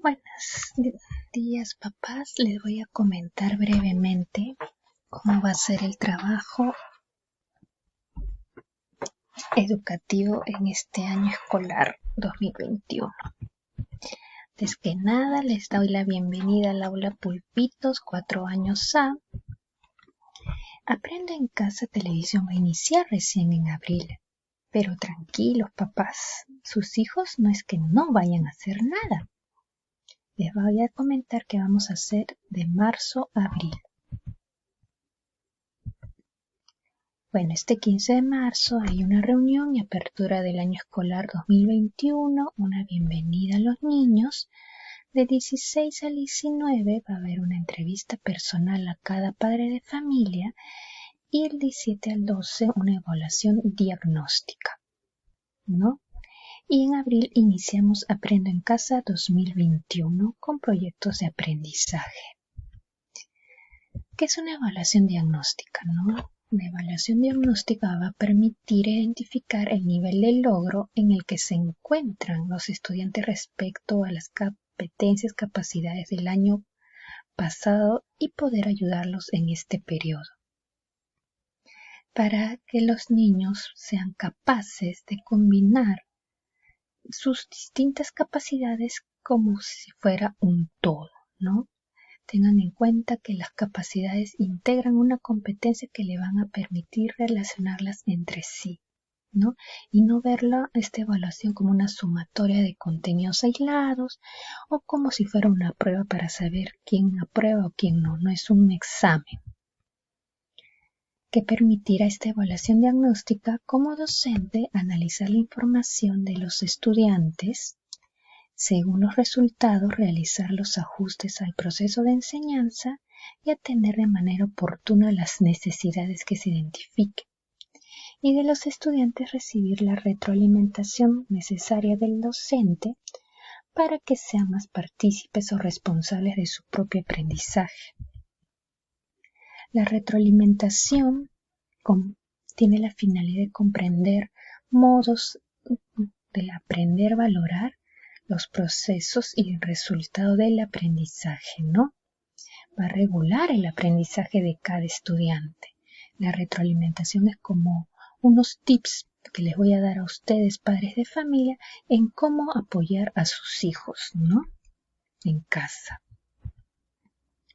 Buenos días, papás. Les voy a comentar brevemente cómo va a ser el trabajo educativo en este año escolar 2021. Antes que nada, les doy la bienvenida al aula Pulpitos 4 años A. Aprenda en Casa Televisión va a iniciar recién en abril. Pero tranquilos, papás. Sus hijos no es que no vayan a hacer nada. Les voy a comentar qué vamos a hacer de marzo a abril. Bueno, este 15 de marzo hay una reunión y apertura del año escolar 2021, una bienvenida a los niños. De 16 al 19 va a haber una entrevista personal a cada padre de familia y el 17 al 12 una evaluación diagnóstica, ¿no? Y en abril iniciamos Aprendo en Casa 2021 con proyectos de aprendizaje. ¿Qué es una evaluación diagnóstica, no? Una evaluación diagnóstica va a permitir identificar el nivel de logro en el que se encuentran los estudiantes respecto a las competencias, capacidades del año pasado y poder ayudarlos en este periodo. Para que los niños sean capaces de combinar sus distintas capacidades como si fuera un todo, ¿no? Tengan en cuenta que las capacidades integran una competencia que le van a permitir relacionarlas entre sí, ¿no? Y no verla, esta evaluación, como una sumatoria de contenidos aislados o como si fuera una prueba para saber quién aprueba o quién no. No es un examen. Que permitirá esta evaluación diagnóstica como docente analizar la información de los estudiantes. Según los resultados, realizar los ajustes al proceso de enseñanza y atender de manera oportuna las necesidades que se identifiquen. Y de los estudiantes recibir la retroalimentación necesaria del docente para que sean más partícipes o responsables de su propio aprendizaje. La retroalimentación tiene la finalidad de comprender modos de aprender a valorar los procesos y el resultado del aprendizaje, ¿no? Va a regular el aprendizaje de cada estudiante. La retroalimentación es como unos tips que les voy a dar a ustedes, padres de familia, en cómo apoyar a sus hijos, ¿no? En casa.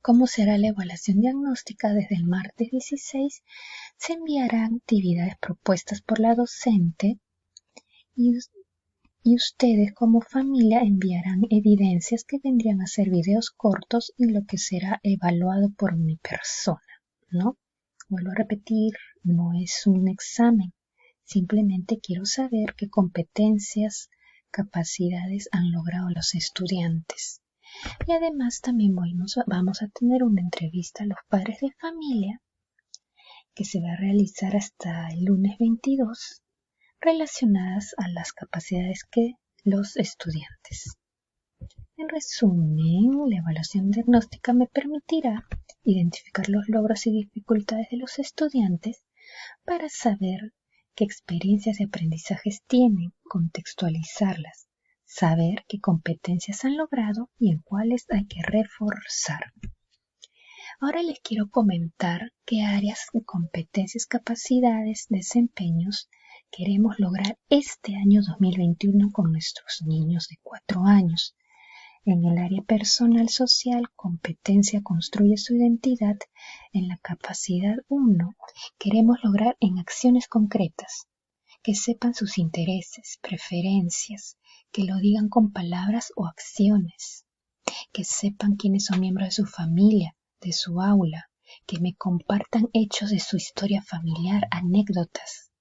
¿Cómo será la evaluación diagnóstica? Desde el martes 16 se enviarán actividades propuestas por la docente y ustedes como familia enviarán evidencias que vendrían a ser videos cortos en lo que será evaluado por mi persona, ¿no? Vuelvo a repetir, no es un examen, simplemente quiero saber qué competencias, capacidades han logrado los estudiantes. Y además también vamos a tener una entrevista a los padres de familia que se va a realizar hasta el lunes 22, relacionadas a las capacidades que los estudiantes. En resumen, la evaluación diagnóstica me permitirá identificar los logros y dificultades de los estudiantes para saber qué experiencias y aprendizajes tienen, contextualizarlas, saber qué competencias han logrado y en cuáles hay que reforzar. Ahora les quiero comentar qué áreas de competencias, capacidades, desempeños queremos lograr este año 2021 con nuestros niños de 4 años. En el área personal social, competencia construye su identidad. En la capacidad 1, queremos lograr en acciones concretas, que sepan sus intereses, preferencias, que lo digan con palabras o acciones, que sepan quiénes son miembros de su familia, de su aula, que me compartan hechos de su historia familiar, anécdotas,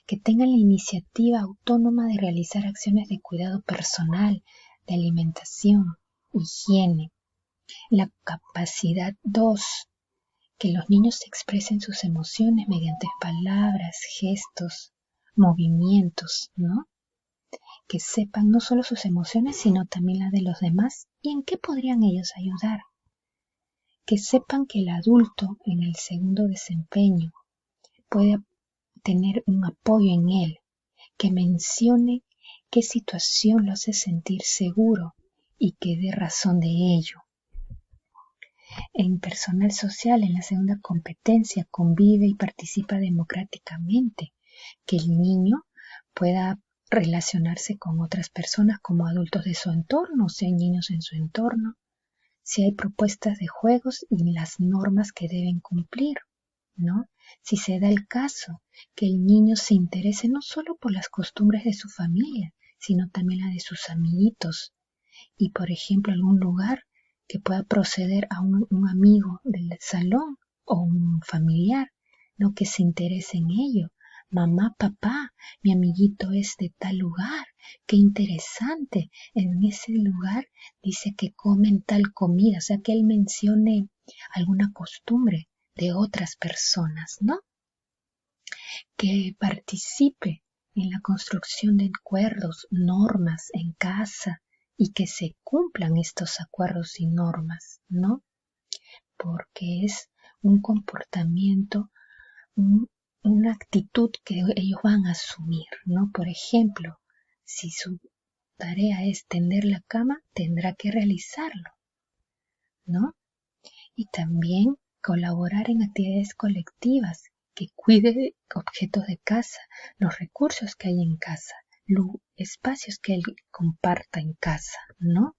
que tengan la iniciativa autónoma de realizar acciones de cuidado personal, de alimentación, higiene. La capacidad 2, que los niños expresen sus emociones mediante palabras, gestos, movimientos, ¿no? Que sepan no solo sus emociones, sino también las de los demás y en qué podrían ellos ayudar. Que sepan que el adulto en el segundo desempeño puede tener un apoyo en él, que mencione qué situación lo hace sentir seguro y que dé razón de ello. En personal social, en la segunda competencia, convive y participa democráticamente, que el niño pueda relacionarse con otras personas como adultos de su entorno, si hay niños en su entorno, si hay propuestas de juegos y las normas que deben cumplir, ¿no? Si se da el caso que el niño se interese no solo por las costumbres de su familia, sino también la de sus amiguitos, y por ejemplo algún lugar que pueda proceder a un amigo del salón o un familiar, ¿no? Que se interese en ello. Mamá, papá, mi amiguito es de tal lugar, qué interesante, en ese lugar dice que comen tal comida, o sea que él mencione alguna costumbre de otras personas, ¿no? Que participe en la construcción de acuerdos, normas en casa y que se cumplan estos acuerdos y normas, ¿no? Porque es un comportamiento, una actitud que ellos van a asumir, ¿no? Por ejemplo, si su tarea es tender la cama, tendrá que realizarlo, ¿no? Y también colaborar en actividades colectivas que cuide objetos de casa, los recursos que hay en casa, los espacios que él comparta en casa, ¿no?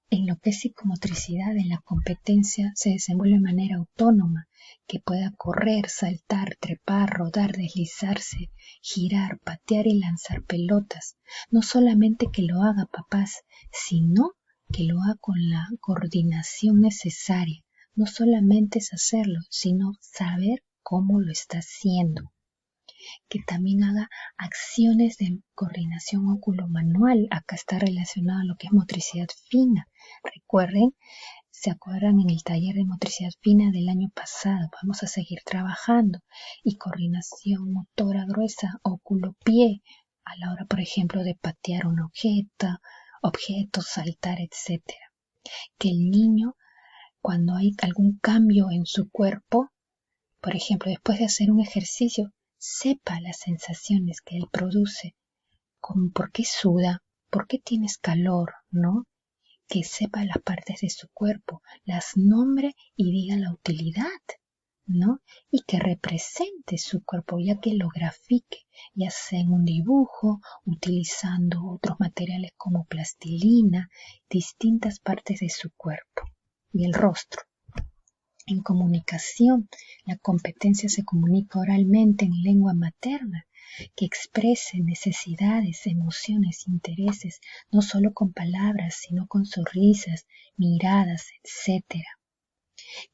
En lo que es psicomotricidad, en la competencia, se desenvuelve de manera autónoma, que pueda correr, saltar, trepar, rodar, deslizarse, girar, patear y lanzar pelotas. No solamente que lo haga papás, sino que lo haga con la coordinación necesaria. No solamente es hacerlo, sino saber cómo lo está haciendo. Que también haga acciones de coordinación óculo-manual. Acá está relacionado a lo que es motricidad fina. Recuerden, se acuerdan en el taller de motricidad fina del año pasado. Vamos a seguir trabajando. Y coordinación motora gruesa, óculo-pie, a la hora, por ejemplo, de patear un objeto, saltar, etc. Que el niño, cuando hay algún cambio en su cuerpo, por ejemplo, después de hacer un ejercicio, sepa las sensaciones que él produce, como por qué suda, por qué tienes calor, ¿no? Que sepa las partes de su cuerpo, las nombre y diga la utilidad, ¿no? Y que represente su cuerpo, ya que lo grafique, ya sea en un dibujo, utilizando otros materiales como plastilina, distintas partes de su cuerpo y el rostro. En comunicación, la competencia se comunica oralmente en lengua materna, que exprese necesidades, emociones, intereses, no solo con palabras, sino con sonrisas, miradas, etc.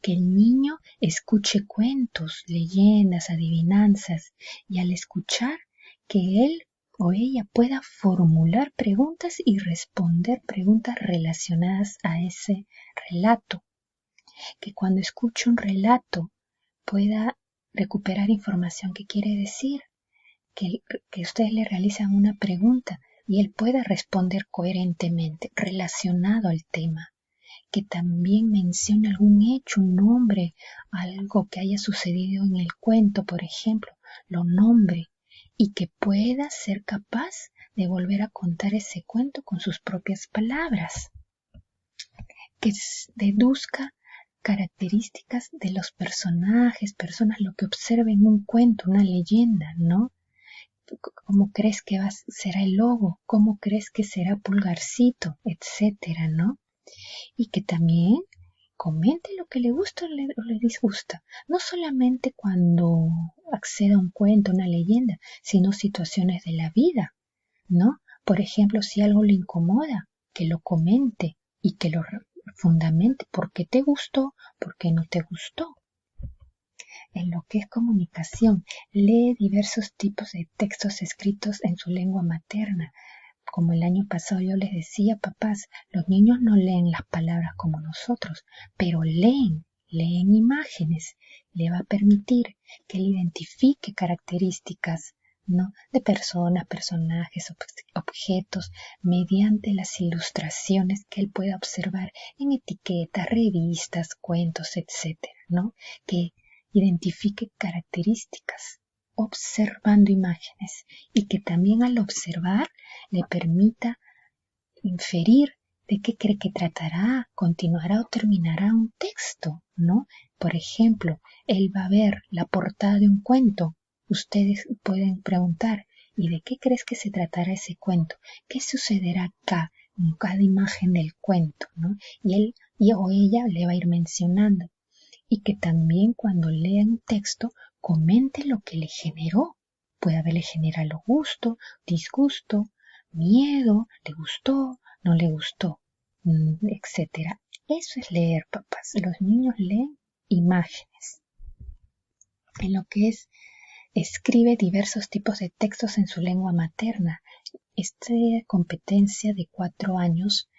Que el niño escuche cuentos, leyendas, adivinanzas, y al escuchar, que él o ella pueda formular preguntas y responder preguntas relacionadas a ese relato. Que cuando escuche un relato pueda recuperar información que quiere decir, que ustedes le realizan una pregunta y él pueda responder coherentemente, relacionado al tema, que también mencione algún hecho, un nombre, algo que haya sucedido en el cuento, por ejemplo, lo nombre, y que pueda ser capaz de volver a contar ese cuento con sus propias palabras, que deduzca características de los personajes, personas, lo que observa en un cuento, una leyenda, ¿no? ¿Cómo crees que será el lobo? ¿Cómo crees que será Pulgarcito? Etcétera, ¿no? Y que también comente lo que le gusta o le disgusta, no solamente cuando acceda a un cuento, una leyenda, sino situaciones de la vida, ¿no? Por ejemplo, si algo le incomoda, que lo comente y que lo fundamente, ¿por qué te gustó? ¿Por qué no te gustó? En lo que es comunicación, lee diversos tipos de textos escritos en su lengua materna. Como el año pasado yo les decía, papás, los niños no leen las palabras como nosotros, pero leen imágenes. Le va a permitir que él identifique características, ¿no? De personas, personajes, objetos, mediante las ilustraciones que él pueda observar en etiquetas, revistas, cuentos, etcétera, ¿no? Que identifique características observando imágenes y que también al observar le permita inferir ¿De qué cree que tratará? ¿Continuará o terminará un texto? ¿No? Por ejemplo, él va a ver la portada de un cuento. Ustedes pueden preguntar, ¿y de qué crees que se tratará ese cuento? ¿Qué sucederá acá en cada imagen del cuento? ¿No? Y él o ella le va a ir mencionando. Y que también cuando lea un texto comente lo que le generó. Puede haberle generado gusto, disgusto, miedo, le gustó, no le gustó, etcétera. Eso es leer, papás. Los niños leen imágenes. En lo que es, escribe diversos tipos de textos en su lengua materna. Esta competencia de 4 años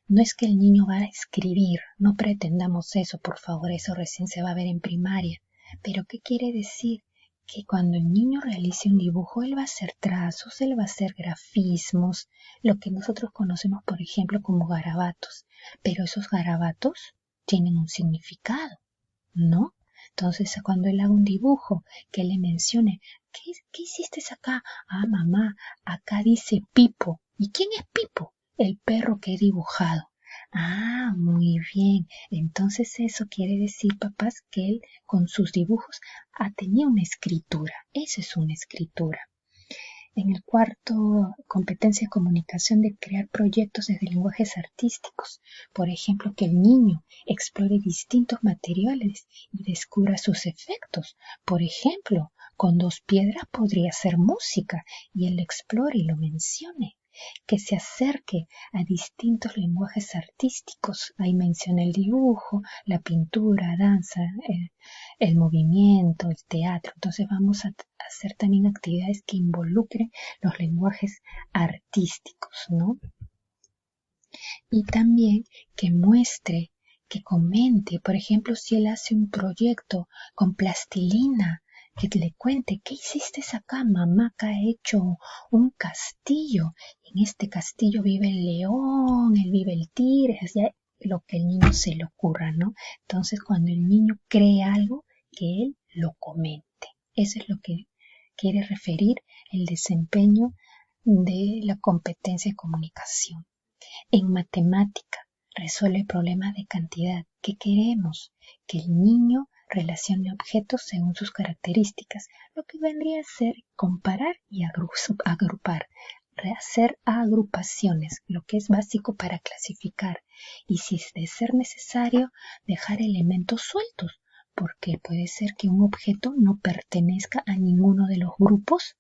no es que el niño va a escribir, no pretendamos eso, por favor, eso recién se va a ver en primaria. Pero ¿qué quiere decir? Que cuando el niño realice un dibujo, él va a hacer trazos, él va a hacer grafismos, lo que nosotros conocemos, por ejemplo, como garabatos. Pero esos garabatos tienen un significado, ¿no? Entonces, cuando él haga un dibujo, que le mencione, ¿qué hiciste acá? Ah, mamá, acá dice Pipo. ¿Y quién es Pipo? El perro que he dibujado. Ah, muy bien. Entonces eso quiere decir, papás, que él con sus dibujos tenía una escritura. Eso es una escritura. En el cuarto, competencia de comunicación de crear proyectos desde lenguajes artísticos. Por ejemplo, que el niño explore distintos materiales y descubra sus efectos. Por ejemplo, con 2 piedras podría hacer música y él lo explore y lo mencione. Que se acerque a distintos lenguajes artísticos. Ahí menciona el dibujo, la pintura, danza, el movimiento, el teatro. Entonces vamos a hacer también actividades que involucren los lenguajes artísticos, ¿no? Y también que muestre, que comente, por ejemplo, si él hace un proyecto con plastilina, que le cuente, ¿qué hiciste acá? Mamá acá ha hecho un castillo. En este castillo vive el león, él vive el tigre, así lo que el niño se le ocurra, ¿no? Entonces, cuando el niño cree algo, que él lo comente. Eso es lo que quiere referir el desempeño de la competencia de comunicación. En matemática, resuelve problemas de cantidad. ¿Qué queremos? Que el niño relacione objetos según sus características, lo que vendría a ser comparar y agrupar, hacer agrupaciones, lo que es básico para clasificar, y si es de ser necesario, dejar elementos sueltos, porque puede ser que un objeto no pertenezca a ninguno de los grupos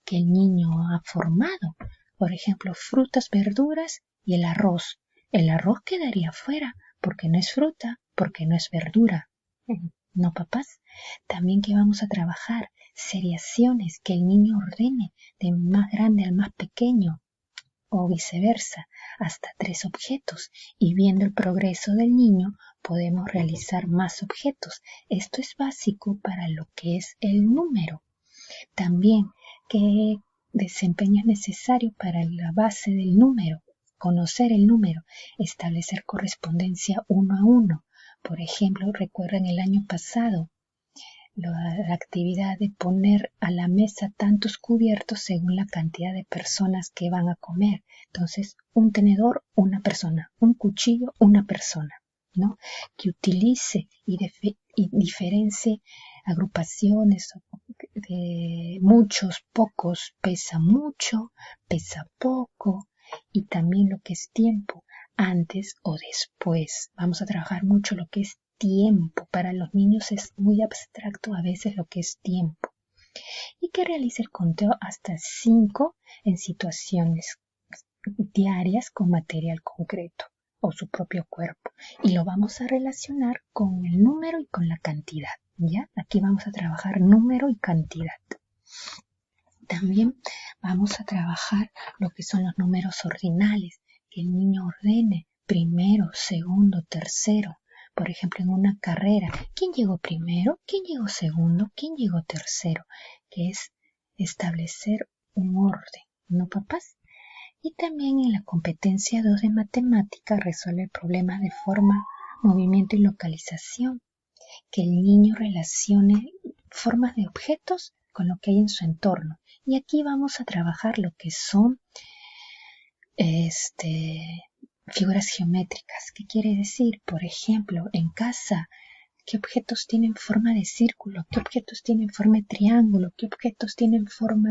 que el niño ha formado. Por ejemplo, frutas, verduras y el arroz. El arroz quedaría fuera porque no es fruta, porque no es verdura. ¿No, papás? También que vamos a trabajar seriaciones, que el niño ordene de más grande al más pequeño o viceversa, hasta 3 objetos, y viendo el progreso del niño podemos realizar más objetos. Esto es básico para lo que es el número. También, ¿qué desempeño es necesario para la base del número? Conocer el número, establecer correspondencia 1 a 1. Por ejemplo, recuerden el año pasado la actividad de poner a la mesa tantos cubiertos según la cantidad de personas que van a comer. Entonces, un tenedor, una persona, un cuchillo, una persona, ¿no? Que utilice y diferencie agrupaciones de muchos, pocos, pesa mucho, pesa poco, y también lo que es tiempo, antes o después. Vamos a trabajar mucho lo que es tiempo. Para los niños es muy abstracto a veces lo que es tiempo. Y que realice el conteo hasta 5 en situaciones diarias con material concreto o su propio cuerpo. Y lo vamos a relacionar con el número y con la cantidad. ¿Ya? Aquí vamos a trabajar número y cantidad. También vamos a trabajar lo que son los números ordinales, que el niño ordene primero, segundo, tercero. Por ejemplo, en una carrera, ¿quién llegó primero? ¿Quién llegó segundo? ¿Quién llegó tercero? Que es establecer un orden, ¿no, papás? Y también en la competencia 2 de matemática resuelve problemas de forma, movimiento y localización, que el niño relacione formas de objetos con lo que hay en su entorno. Y aquí vamos a trabajar lo que son Figuras geométricas. ¿Qué quiere decir? Por ejemplo, en casa, ¿qué objetos tienen forma de círculo? ¿Qué objetos tienen forma de triángulo? ¿Qué objetos tienen forma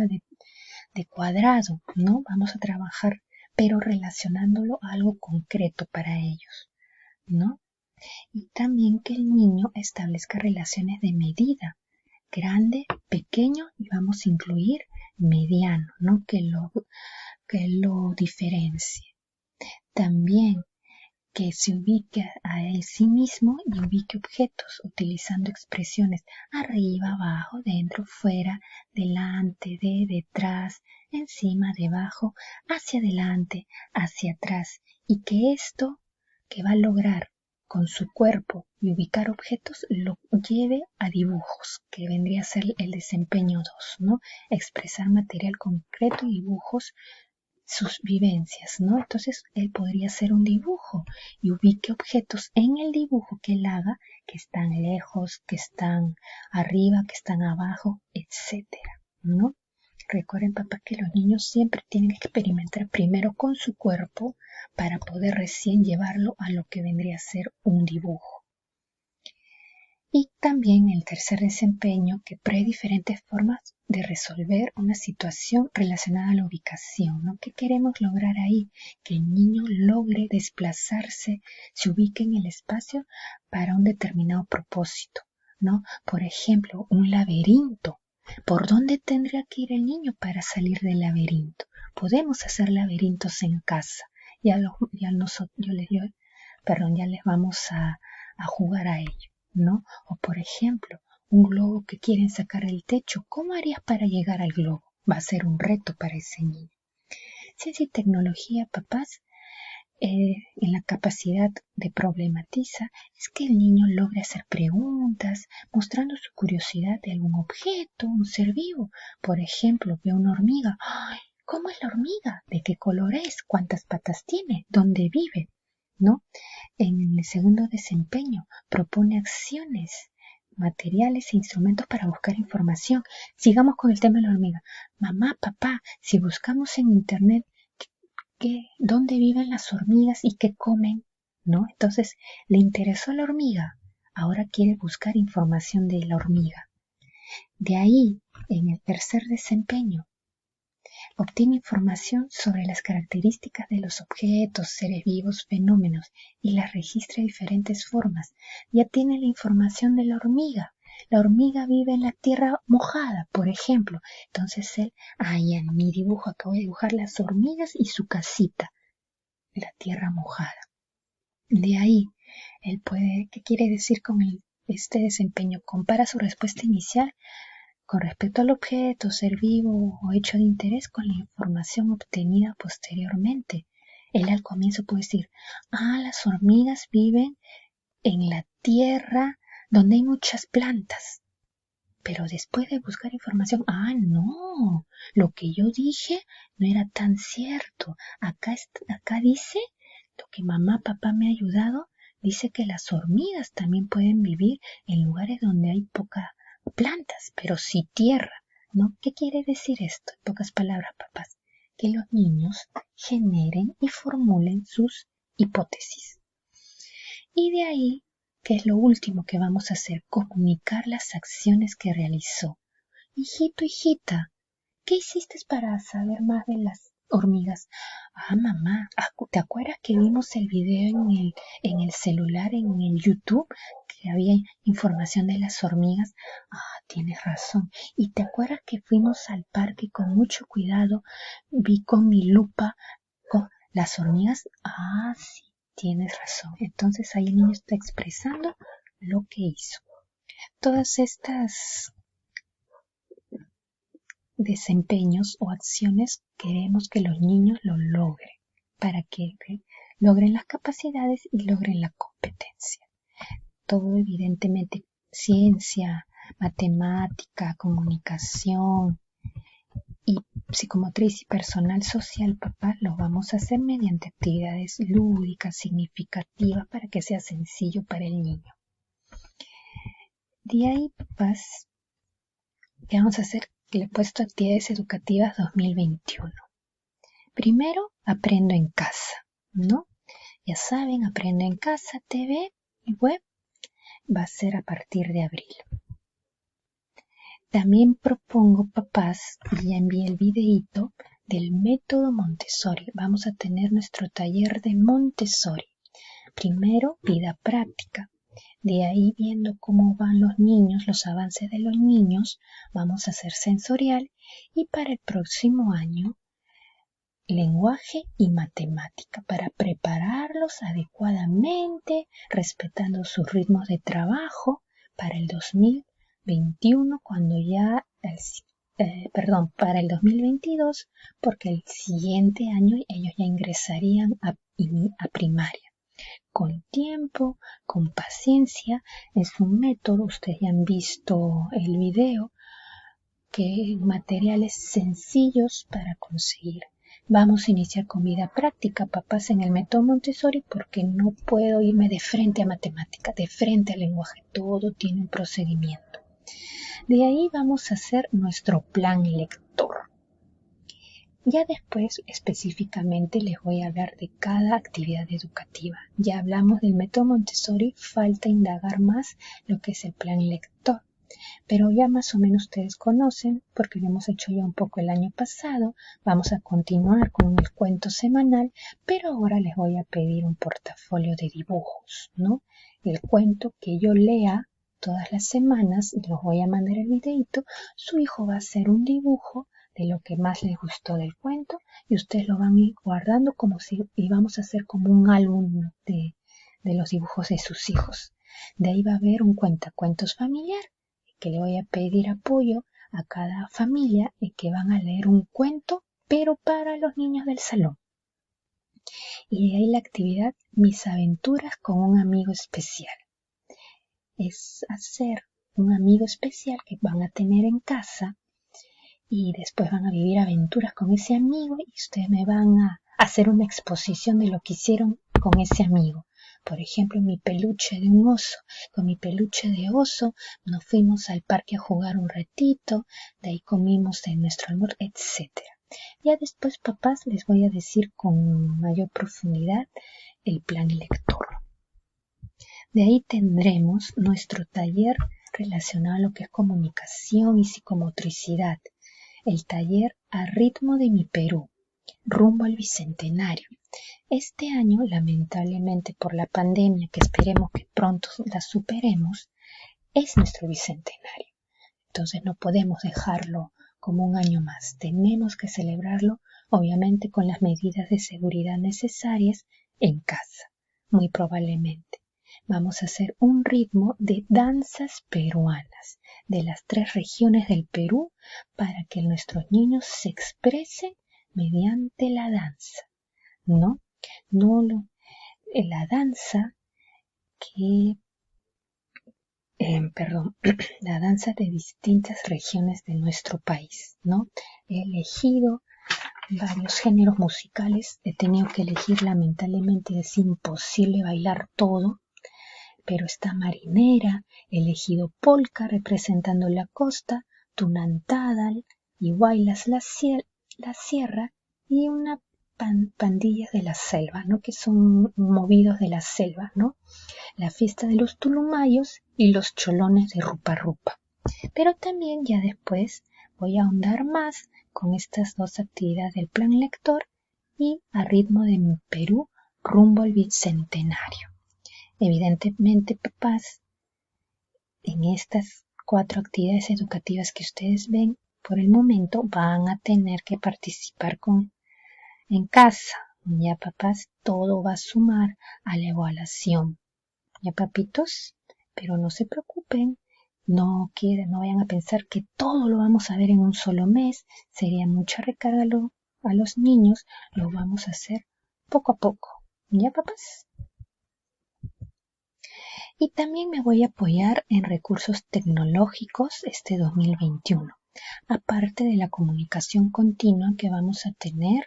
de cuadrado? ¿No? Vamos a trabajar, pero relacionándolo a algo concreto para ellos, ¿no? Y también que el niño establezca relaciones de medida, grande, pequeño, y vamos a incluir mediano, ¿no? Que lo diferencie. También que se ubique a sí mismo y ubique objetos utilizando expresiones arriba, abajo, dentro, fuera, delante, detrás, encima, debajo, hacia adelante, hacia atrás, y que esto que va a lograr con su cuerpo y ubicar objetos lo lleve a dibujos, que vendría a ser el desempeño 2, ¿no? Expresar material concreto y dibujos sus vivencias, ¿no? Entonces él podría hacer un dibujo y ubique objetos en el dibujo que él haga, que están lejos, que están arriba, que están abajo, etcétera, ¿no? Recuerden, papá, que los niños siempre tienen que experimentar primero con su cuerpo para poder recién llevarlo a lo que vendría a ser un dibujo. Y también el tercer desempeño, que pruebe diferentes formas de resolver una situación relacionada a la ubicación, ¿no? ¿Qué queremos lograr ahí? Que el niño logre desplazarse, se ubique en el espacio para un determinado propósito, ¿no? Por ejemplo, un laberinto. ¿Por dónde tendría que ir el niño para salir del laberinto? Podemos hacer laberintos en casa. Ya les vamos a jugar a ello, ¿no? O por ejemplo, un globo que quieren sacar del techo. ¿Cómo harías para llegar al globo? Va a ser un reto para ese niño. Ciencia y tecnología, papás, en la capacidad de problematiza, es que el niño logre hacer preguntas, mostrando su curiosidad de algún objeto, un ser vivo. Por ejemplo, ve una hormiga. ¡Ay! ¿Cómo es la hormiga? ¿De qué color es? ¿Cuántas patas tiene? ¿Dónde vive? ¿No? En el segundo desempeño, propone acciones, materiales e instrumentos para buscar información. Sigamos con el tema de la hormiga. Mamá, papá, si buscamos en internet dónde viven las hormigas y qué comen, ¿no? Entonces, le interesó la hormiga. Ahora quiere buscar información de la hormiga. De ahí, en el tercer desempeño, obtiene información sobre las características de los objetos, seres vivos, fenómenos y las registra de diferentes formas. Ya tiene la información de la hormiga. La hormiga vive en la tierra mojada, por ejemplo. Entonces él, en mi dibujo acabo de dibujar las hormigas y su casita, la tierra mojada. De ahí, él puede, ¿qué quiere decir con este desempeño? Compara su respuesta inicial con respecto al objeto, ser vivo o hecho de interés con la información obtenida posteriormente. Él al comienzo puede decir, las hormigas viven en la tierra donde hay muchas plantas. Pero después de buscar información, no, lo que yo dije no era tan cierto. Acá dice, lo que mamá, papá me ha ayudado, dice que las hormigas también pueden vivir en lugares donde hay poca plantas, pero sí tierra, ¿no? ¿Qué quiere decir esto? En pocas palabras, papás, que los niños generen y formulen sus hipótesis. Y de ahí, ¿qué es lo último que vamos a hacer? Comunicar las acciones que realizó. Hijito, hijita, ¿qué hiciste para saber más de las hormigas? Mamá, ¿te acuerdas que vimos el video en el celular, en el YouTube, que había información de las hormigas? Tienes razón. ¿Y te acuerdas que fuimos al parque con mucho cuidado? Vi con mi lupa las hormigas. Sí, tienes razón. Entonces ahí el niño está expresando lo que hizo. Todas estas desempeños o acciones queremos que los niños lo logren para que logren las capacidades y logren la competencia. Todo evidentemente ciencia, matemática, comunicación y psicomotriz y personal social, papá, lo vamos a hacer mediante actividades lúdicas, significativas, para que sea sencillo para el niño. De ahí, papás, ¿qué vamos a hacer? Le he puesto actividades educativas 2021. Primero, aprendo en casa, ¿no? Ya saben, Aprendo en Casa TV y web va a ser a partir de abril. También propongo, papás, y ya envié el videíto del método Montessori. Vamos a tener nuestro taller de Montessori. Primero, vida práctica. De ahí, viendo cómo van los niños, los avances de los niños, vamos a hacer sensorial. Y para el próximo año, lenguaje y matemática, para prepararlos adecuadamente, respetando sus ritmos de trabajo para el 2021, cuando ya, para el 2022, porque el siguiente año ellos ya ingresarían a primaria. Con tiempo, con paciencia, es un método, ustedes ya han visto el video, que materiales sencillos para conseguir. Vamos a iniciar con vida práctica, papás, en el método Montessori, porque no puedo irme de frente a matemática, de frente al lenguaje. Todo tiene un procedimiento. De ahí vamos a hacer nuestro plan lector. Ya después, específicamente, les voy a hablar de cada actividad educativa. Ya hablamos del método Montessori, falta indagar más lo que es el plan lector. Pero ya más o menos ustedes conocen, porque lo hemos hecho ya un poco el año pasado. Vamos a continuar con el cuento semanal, pero ahora les voy a pedir un portafolio de dibujos, ¿no? El cuento que yo lea todas las semanas, los voy a mandar el videito, su hijo va a hacer un dibujo de lo que más les gustó del cuento y ustedes lo van a ir guardando y vamos a hacer como un álbum de los dibujos de sus hijos. De ahí va a haber un cuentacuentos familiar, que le voy a pedir apoyo a cada familia y que van a leer un cuento, pero para los niños del salón. Y de ahí la actividad Mis aventuras con un amigo especial. Es hacer un amigo especial que van a tener en casa y después van a vivir aventuras con ese amigo y ustedes me van a hacer una exposición de lo que hicieron con ese amigo. Por ejemplo, mi peluche de un oso. Con mi peluche de oso nos fuimos al parque a jugar un ratito, de ahí comimos de nuestro almuerzo, etc. Ya después, papás, les voy a decir con mayor profundidad el plan lector. De ahí tendremos nuestro taller relacionado a lo que es comunicación y psicomotricidad. El taller A ritmo de mi Perú, rumbo al Bicentenario. Este año, lamentablemente por la pandemia, que esperemos que pronto la superemos, es nuestro Bicentenario. Entonces no podemos dejarlo como un año más. Tenemos que celebrarlo, obviamente, con las medidas de seguridad necesarias en casa, muy probablemente. Vamos a hacer un ritmo de danzas peruanas de las 3 regiones del Perú para que nuestros niños se expresen mediante la danza, ¿no? La danza la danza de distintas regiones de nuestro país, ¿no? He elegido varios géneros musicales, he tenido que elegir, lamentablemente es imposible bailar todo, pero está marinera, he elegido polka representando la costa, tunantadal y guaylas la sierra y una pandillas de la selva, ¿no? Que son movidos de la selva, ¿no? La fiesta de los tulumayos y los cholones de Rupa Rupa. Pero también ya después voy a ahondar más con estas 2 actividades del plan lector y A ritmo de mi Perú, rumbo al Bicentenario. Evidentemente, papás, en estas 4 actividades educativas que ustedes ven, por el momento van a tener que participar en casa. Ya, papás, todo va a sumar a la evaluación. Ya, papitos, pero no se preocupen, no vayan a pensar que todo lo vamos a ver en un solo mes, sería mucha recarga a los niños, lo vamos a hacer poco a poco. Ya, papás. Y también me voy a apoyar en recursos tecnológicos este 2021, aparte de la comunicación continua que vamos a tener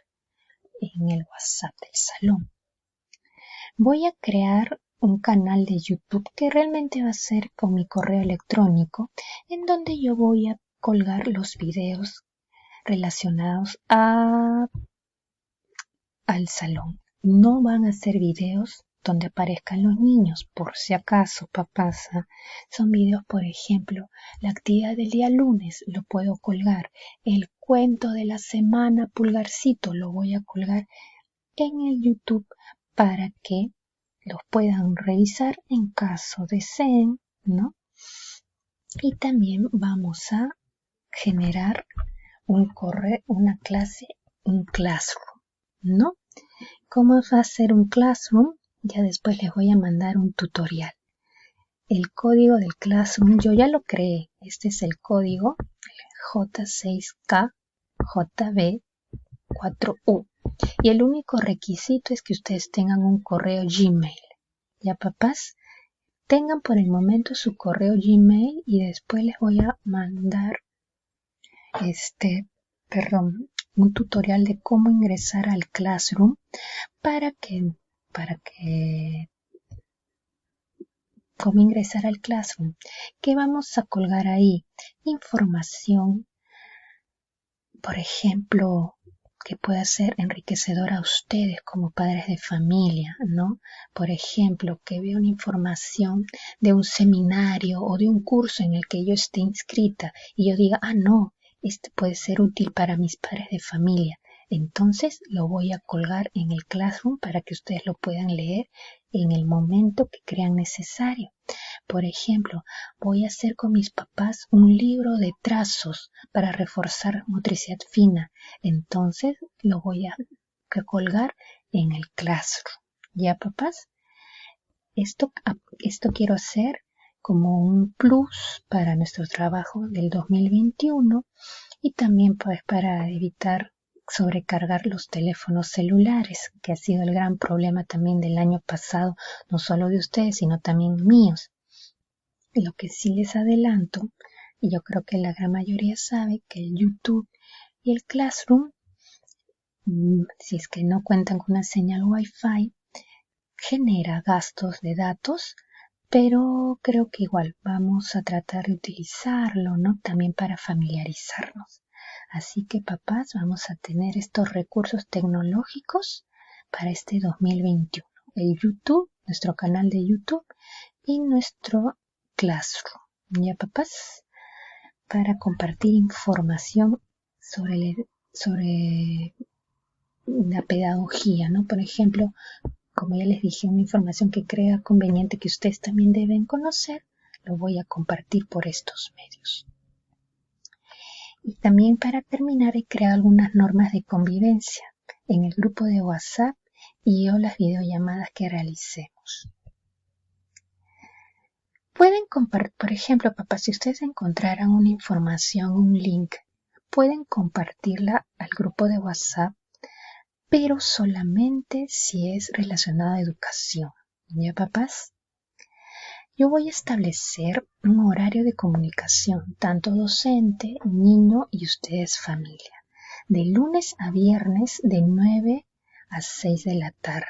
en el WhatsApp del salón. Voy a crear un canal de YouTube que realmente va a ser con mi correo electrónico, en donde yo voy a colgar los videos relacionados al salón. no van a ser videos donde aparezcan los niños, por si acaso, papás. Son videos, por ejemplo, la actividad del día lunes lo puedo colgar, el cuento de la semana, pulgarcito, lo voy a colgar en el YouTube para que los puedan revisar en caso deseen, ¿no? Y también vamos a generar una clase, un classroom, ¿no? ¿Cómo va a ser un classroom? Ya después les voy a mandar un tutorial. El código del classroom yo ya lo creé. Este es el código J6KJB4U. Y el único requisito es que ustedes tengan un correo Gmail. ¿Ya, papás? Tengan por el momento su correo Gmail y después les voy a mandar un tutorial de cómo ingresar al Classroom cómo ingresar al Classroom. ¿Qué vamos a colgar ahí? Información, por ejemplo, que pueda ser enriquecedora a ustedes como padres de familia, ¿no? Por ejemplo, que vea una información de un seminario o de un curso en el que yo esté inscrita y yo diga, no, este puede ser útil para mis padres de familia. Entonces lo voy a colgar en el Classroom para que ustedes lo puedan leer en el momento que crean necesario. Por ejemplo, voy a hacer con mis papás un libro de trazos para reforzar motricidad fina. Entonces lo voy a colgar en el Classroom. ¿Ya, papás? Esto quiero hacer como un plus para nuestro trabajo del 2021 y también pues para evitar sobrecargar los teléfonos celulares, que ha sido el gran problema también del año pasado, no solo de ustedes, sino también míos. Lo que sí les adelanto, y yo creo que la gran mayoría sabe, que el YouTube y el Classroom, si es que no cuentan con una señal Wi-Fi, genera gastos de datos, pero creo que igual vamos a tratar de utilizarlo, ¿no? También para familiarizarnos. Así que, papás, vamos a tener estos recursos tecnológicos para este 2021. El YouTube, nuestro canal de YouTube y nuestro Classroom. ¿Ya, papás? Para compartir información sobre la pedagogía, ¿no? Por ejemplo, como ya les dije, una información que crea conveniente que ustedes también deben conocer, lo voy a compartir por estos medios. Y también para terminar he creado algunas normas de convivencia en el grupo de WhatsApp y o las videollamadas que realicemos. Pueden compartir, por ejemplo, papá, si ustedes encontraran una información, un link, pueden compartirla al grupo de WhatsApp, pero solamente si es relacionada a educación. ¿Ya, papás? Yo voy a establecer un horario de comunicación, tanto docente, niño y ustedes familia, de lunes a viernes de 9 a 6 de la tarde.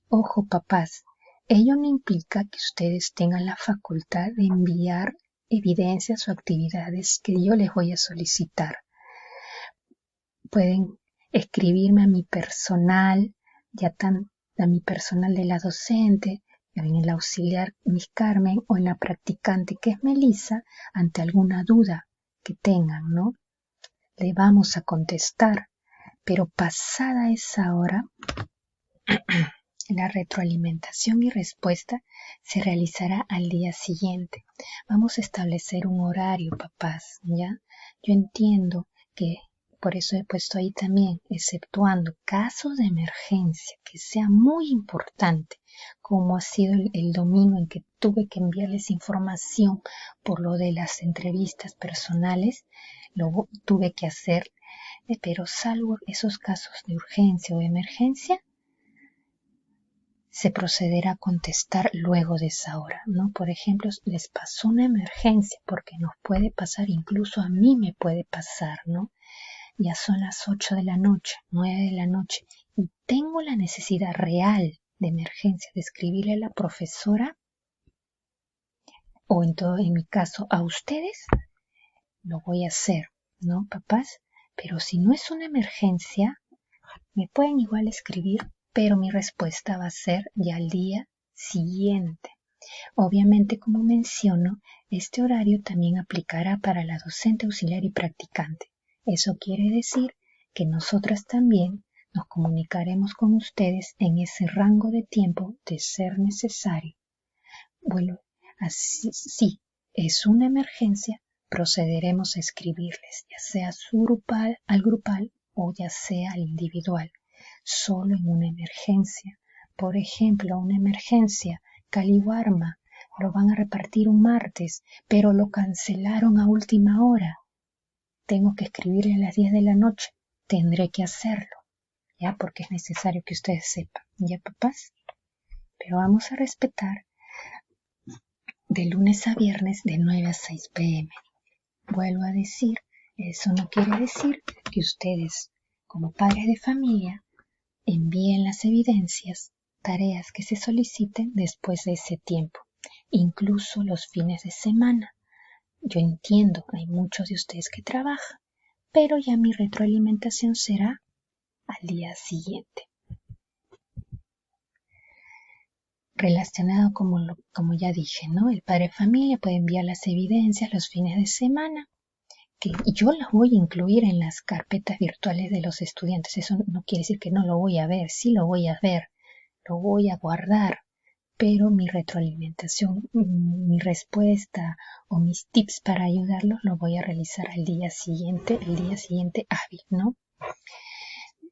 Ojo, papás, ello no implica que ustedes tengan la facultad de enviar evidencias o actividades que yo les voy a solicitar. Pueden escribirme a mi personal, a mi personal de la docente, en el auxiliar Miss Carmen o en la practicante que es Melissa, ante alguna duda que tengan, ¿no? Le vamos a contestar, pero pasada esa hora, la retroalimentación y respuesta se realizará al día siguiente. Vamos a establecer un horario, papás, ¿ya? Yo entiendo que por eso he puesto ahí también, exceptuando casos de emergencia, que sea muy importante, como ha sido el domingo en que tuve que enviarles información por lo de las entrevistas personales, lo tuve que hacer, pero salvo esos casos de urgencia o de emergencia, se procederá a contestar luego de esa hora, ¿no? Por ejemplo, les pasó una emergencia, porque nos puede pasar, incluso a mí me puede pasar, ¿no? Ya son las 8 de la noche, 9 de la noche, y tengo la necesidad real de emergencia de escribirle a la profesora, o en mi caso a ustedes, lo voy a hacer, ¿no, papás? Pero si no es una emergencia, me pueden igual escribir pero mi respuesta va a ser ya al día siguiente. Obviamente, como menciono, este horario también aplicará para la docente auxiliar y practicante. Eso quiere decir que nosotras también nos comunicaremos con ustedes en ese rango de tiempo de ser necesario. Bueno, así, si es una emergencia, procederemos a escribirles, ya sea al grupal o ya sea al individual, solo en una emergencia. Por ejemplo, una emergencia, Caliwarma, lo van a repartir un martes, pero lo cancelaron a última hora. Tengo que escribirle a las 10 de la noche. Tendré que hacerlo, ya, porque es necesario que ustedes sepan, ¿ya, papás? Pero vamos a respetar de lunes a viernes de 9 a 6 p.m. Vuelvo a decir, eso no quiere decir que ustedes, como padres de familia, envíen las evidencias, tareas que se soliciten después de ese tiempo, incluso los fines de semana. Yo entiendo, hay muchos de ustedes que trabajan, pero ya mi retroalimentación será al día siguiente. Relacionado como ya dije, ¿no? El padre de familia puede enviar las evidencias los fines de semana, que yo las voy a incluir en las carpetas virtuales de los estudiantes. Eso no quiere decir que no lo voy a ver, sí lo voy a ver, lo voy a guardar, pero mi retroalimentación, mi respuesta o mis tips para ayudarlos lo voy a realizar el día siguiente hábil, ¿no?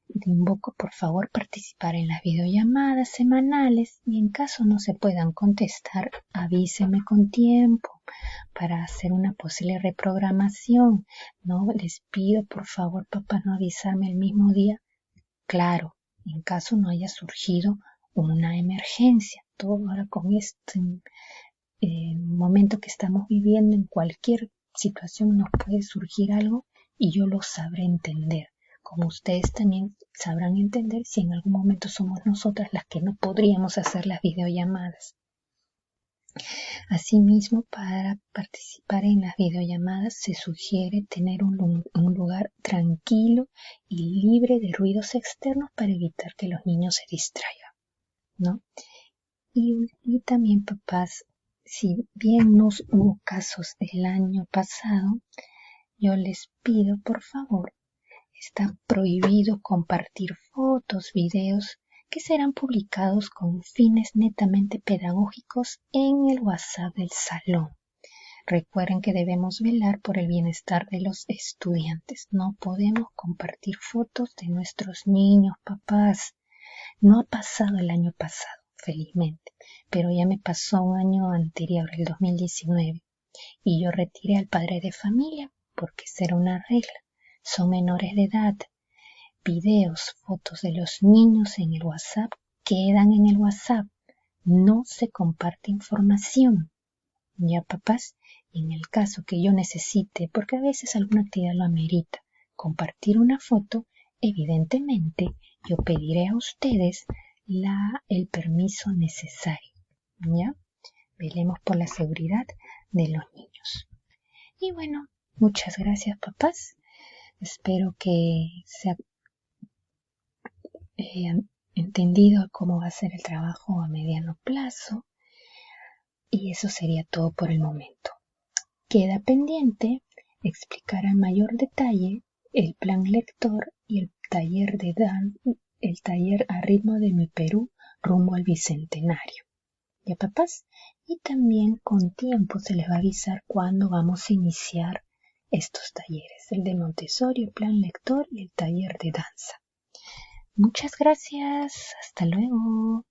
Te invoco por favor participar en las videollamadas semanales y en caso no se puedan contestar, avísenme con tiempo para hacer una posible reprogramación. No les pido por favor, papá, no avisarme el mismo día. Claro, en caso no haya surgido una emergencia. Todo ahora con este momento que estamos viviendo, en cualquier situación nos puede surgir algo y yo lo sabré entender. Como ustedes también sabrán entender si en algún momento somos nosotras las que no podríamos hacer las videollamadas. Asimismo, para participar en las videollamadas se sugiere tener un lugar tranquilo y libre de ruidos externos para evitar que los niños se distraigan, ¿no? Y también, papás, si bien no hubo casos el año pasado, yo les pido, por favor, está prohibido compartir fotos, videos que serán publicados con fines netamente pedagógicos en el WhatsApp del salón. Recuerden que debemos velar por el bienestar de los estudiantes. No podemos compartir fotos de nuestros niños, papás. No ha pasado el año pasado, felizmente, pero ya me pasó un año anterior, el 2019, y yo retiré al padre de familia porque esa era una regla. Son menores de edad. Videos, fotos de los niños en el WhatsApp quedan en el WhatsApp. No se comparte información. Ya, papás, en el caso que yo necesite, porque a veces alguna actividad lo amerita, compartir una foto, evidentemente yo pediré a ustedes el permiso necesario. ¿Ya? Velemos por la seguridad de los niños. Y bueno, muchas gracias, papás. Espero que se entendido cómo va a ser el trabajo a mediano plazo. Y eso sería todo por el momento. Queda pendiente explicar a mayor detalle el plan lector y el taller a ritmo de mi Perú rumbo al Bicentenario. ¿Ya, papás? Y también con tiempo se les va a avisar cuándo vamos a iniciar estos talleres, el de Montessori, el plan lector y el taller de danza. Muchas gracias. Hasta luego.